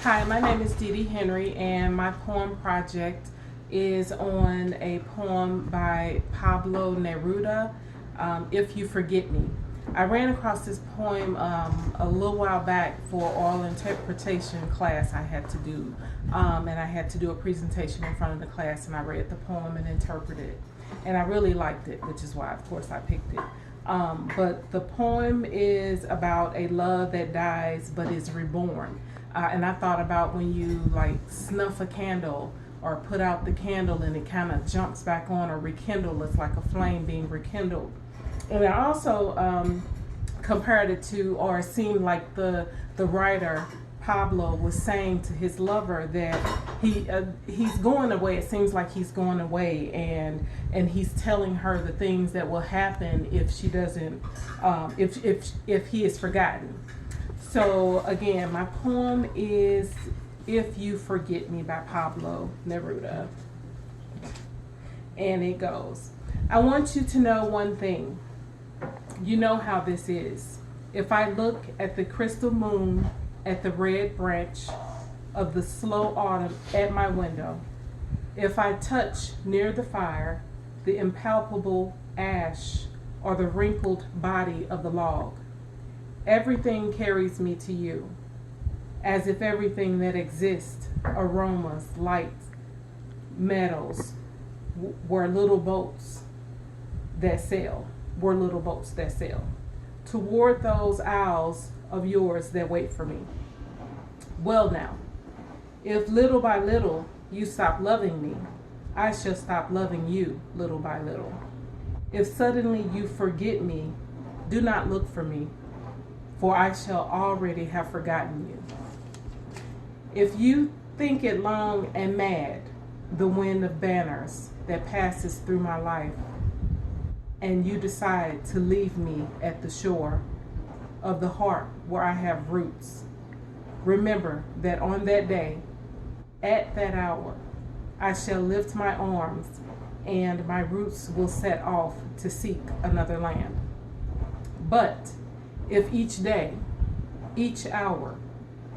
Hi, my name is Dee Henry, and my poem project is on a poem by Pablo Neruda, If You Forget Me. I ran across this poem a little while back for oral interpretation class I had to do, and I had to do a presentation in front of the class, and I read the poem and interpreted it, and I really liked it, which is why, of course, I picked it. But the poem is about a love that dies but is reborn. And I thought about when you like snuff a candle or put out the candle and it kind of jumps back on or rekindle. It's like a flame being rekindled. And I also compared it to, or it seemed like the writer Pablo was saying to his lover that he's going away. It seems like he's going away, and he's telling her the things that will happen if she doesn't, if he is forgotten. So again, my poem is If You Forget Me by Pablo Neruda. And it goes, I want you to know one thing. You know how this is. If I look at the crystal moon at the red branch of the slow autumn at my window, if I touch near the fire the impalpable ash or the wrinkled body of the log, everything carries me to you, as if everything that exists, aromas, lights, metals, were little boats that sail, toward those isles of yours that wait for me. Well now, if little by little you stop loving me, I shall stop loving you little by little. If suddenly you forget me, do not look for me, for I shall already have forgotten you. If you think it long and mad, the wind of banners that passes through my life, and you decide to leave me at the shore of the heart where I have roots, remember that on that day, at that hour, I shall lift my arms and my roots will set off to seek another land. But if each day, each hour,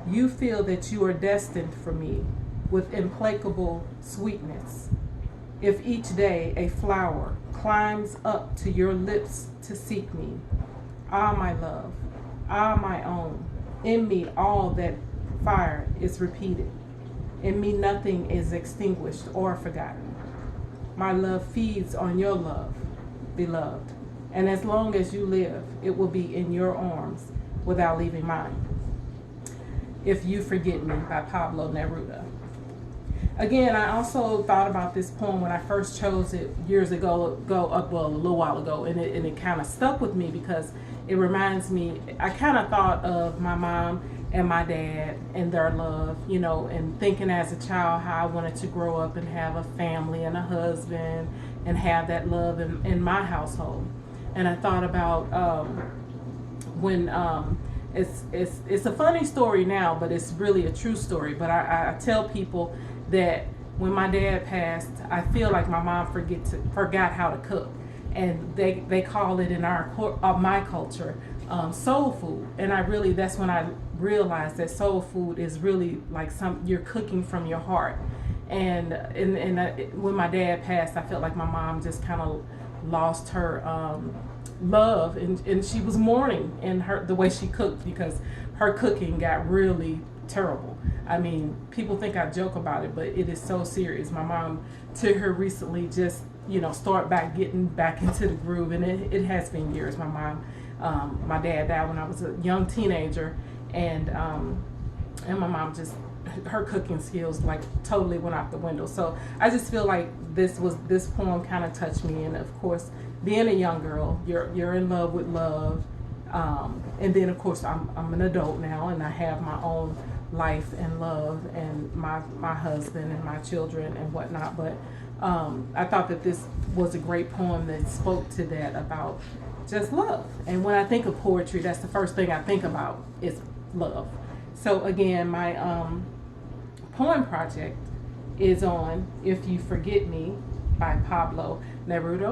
you feel that you are destined for me with implacable sweetness, if each day a flower climbs up to your lips to seek me, ah, my love, ah, my own, in me all that fire is repeated. In me nothing is extinguished or forgotten. My love feeds on your love, beloved. And as long as you live, it will be in your arms without leaving mine. If You Forget Me by Pablo Neruda. Again, I also thought about this poem when I first chose it years ago, a little while ago, and it kind of stuck with me because it reminds me, I kind of thought of my mom and my dad and their love, you know, and thinking as a child how I wanted to grow up and have a family and a husband and have that love in my household. And I thought about when it's a funny story now, but it's really a true story. But I tell people that when my dad passed, I feel like my mom forgot how to cook, and they call it in my culture soul food. And that's when I realized that soul food is really like you're cooking from your heart. And when my dad passed, I felt like my mom just kind of lost her love, and she was mourning in the way she cooked, because her cooking got really terrible. I mean, people think I joke about it, but it is so serious. My mom took her recently just, start getting back into the groove, and it has been years. My dad died when I was a young teenager, and my mom just, her cooking skills like totally went out the window. So I just feel like this poem kind of touched me. And of course, being a young girl, you're in love with love, and then of course I'm an adult now, and I have my own life and love, and my husband and my children and whatnot. But I thought that this was a great poem that spoke to that, about just love. And when I think of poetry, that's the first thing I think about is love. So again, my poem project is on If You Forget Me by Pablo Neruda.